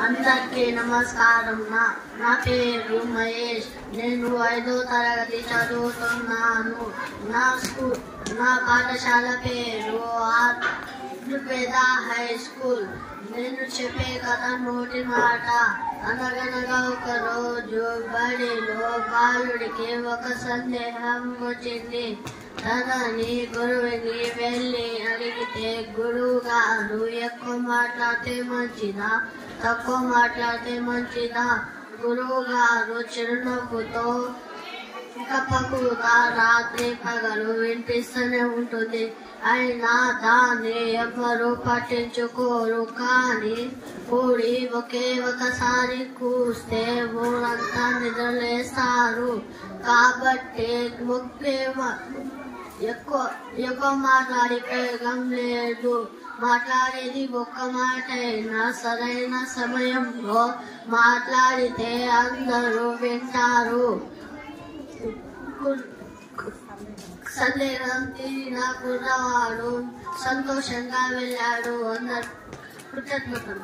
అందరికీ నమస్కారం. నా పేరు మహేష్. నేను 5వ తరగతి చదువుతున్నాను. నా పాఠశాల పేరు ఋగ్వేద హై స్కూల్. నేను చెప్పే కథ నోటి మాట. అనగనగా ఒక రోజు బడిలో బాలుడికి ఒక సందేహం వచ్చింది. తనని గురువుని వెళ్ళి అడిగితే, గురువు గారు ఎక్కువ మాట్లాడితే మంచిదా, తక్కువ మాట్లాడితే మంచిదా? గురువు గారు చిరునవ్వుతో పక్కుతా, రాత్రి పగలు వినిపిస్తూనే ఉంటుంది. అయినా దాన్ని ఎవరు పట్టించుకోరు. కానీ కోడి ఒకే ఒకసారి కూస్తే ఊరంతా నిద్రలేస్తారు. కాబట్టి ఎక్కువ మాట్లాడి ప్రయోగం లేదు. మాట్లాడేది ఒక్క మాట అయినా సరైన సమయంలో మాట్లాడితే అందరూ వింటారు. సందేహం తీరిన కుర్రవాడు సంతోషంగా వెళ్ళాడు. అందరూ కృతజ్ఞతలు.